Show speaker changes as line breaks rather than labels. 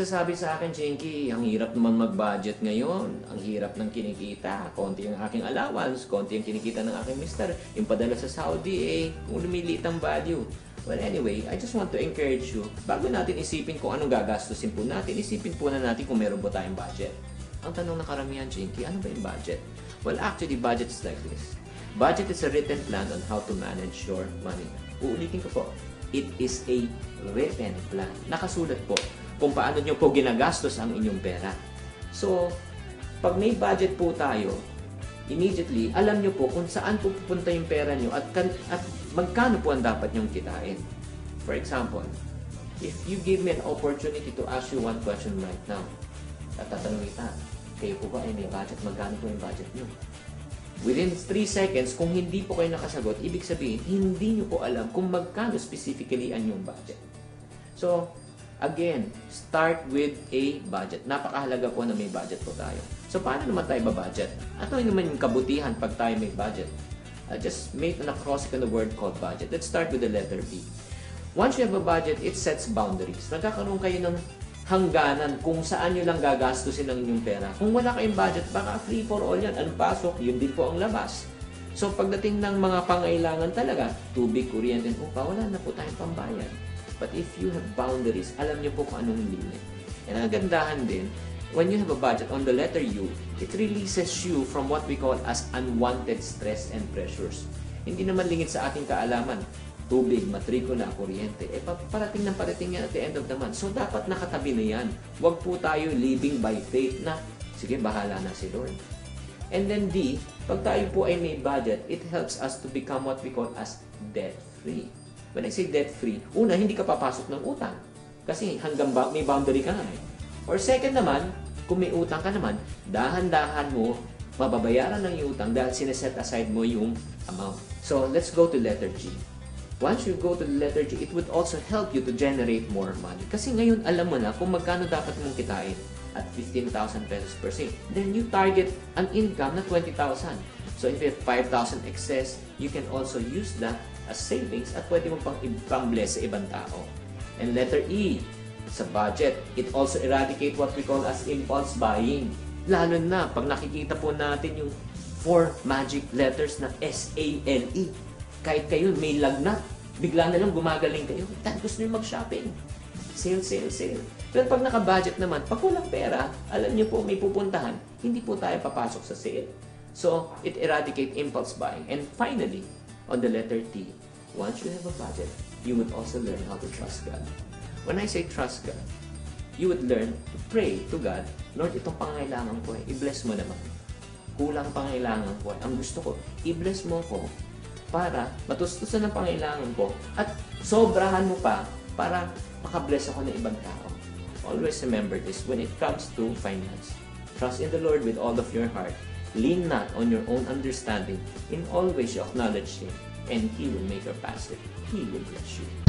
nagsasabi sa akin, Chinky, ang hirap naman mag-budget ngayon. Ang hirap ng kinikita. Konti ang aking allowance, konti ang kinikita ng aking mister. Yung padala sa Saudi, kung lumiliit ang value. Well, anyway, I just want to encourage you, bago natin isipin kung anong gagastusin po natin, isipin po na natin kung meron po tayong budget. Ang tanong ng karamihan, Chinky, ano ba yung budget? Well, actually, budget is like this. Budget is a written plan on how to manage your money. Uulitin ko po, it is a written plan. Nakasulat po kung paano nyo po ginagastos ang inyong pera. So, pag may budget po tayo, immediately, alam nyo po kung saan po pupunta yung pera nyo at magkano po ang dapat nyong kitain. For example, if you give me an opportunity to ask you one question right now, tatanong kita, kayo po ba ay may budget? Magkano po yung budget nyo? Within 3 seconds, kung hindi po kayo nakasagot, ibig sabihin, hindi nyo po alam kung magkano specifically ang yung budget. So, again, start with a budget. Napakahalaga po na may budget po tayo. So, paano naman tayo ba-budget? Ano naman yung kabutihan pag tayo may budget? Just make an acrostic on the word called budget. Let's start with the letter B. Once you have a budget, it sets boundaries. Nagkakaroon kayo ng hangganan kung saan nyo lang gagastusin ang inyong pera. Kung wala kayong budget, baka free for all yan. Ang pasok, yun din po ang labas. So, pagdating ng mga pangailangan talaga, tubig, kuryente, upa, wala na po tayong pambayad. But if you have boundaries, alam nyo po kung anong limit. And ang gandahan din, when you have a budget on the letter U, it releases you from what we call as unwanted stress and pressures. Hindi naman lingid sa ating kaalaman. Tubig, matrikula, kuryente. Parating ng parating yan at the end of the month. So, dapat nakatabi na yan. Huwag po tayo living by faith na, sige, bahala na si Lord. And then D, pag tayo po ay may budget, it helps us to become what we call as debt-free. When I say debt-free, una, hindi ka papasok ng utang. Kasi hanggang may boundary ka nga eh. Or second naman, kung may utang ka naman, dahan-dahan mo, mababayaran ng utang dahil sineset aside mo yung amount. So, let's go to letter G. Once you go to the letter G, it would also help you to generate more money. Kasi ngayon, alam mo na kung magkano dapat mong kitain at 15,000 pesos per se. Then you target an income na 20,000. So if you have 5,000 excess, you can also use that as savings at pwede mo pang bless sa ibang tao. And letter E, sa budget, it also eradicate what we call as impulse buying. Lalo na pag nakikita po natin yung 4 magic letters na SALE. Kahit kayo may lagnat, bigla na lang gumagaling kayo. Dahil gusto nyo mag-shopping. Sale, sale, sale. Pero pag naka-budget naman, pag walang pera, alam nyo po may pupuntahan, hindi po tayo papasok sa sale. So, it eradicate impulse buying. And finally, on the letter T, once you have a budget, you would also learn how to trust God. When I say trust God, you would learn to pray to God, Lord, itong pangailangan ko, i-bless mo naman. Kulang pangailangan ko. Ang gusto ko, i-bless mo ko para matustusan ang pangailangan ko at sobrahan mo pa para makabless ako ng ibang tao. Always remember this when it comes to finance. Trust in the Lord with all of your heart. Lean not on your own understanding. In all ways you acknowledge Him and He will make your path straight. He will bless you.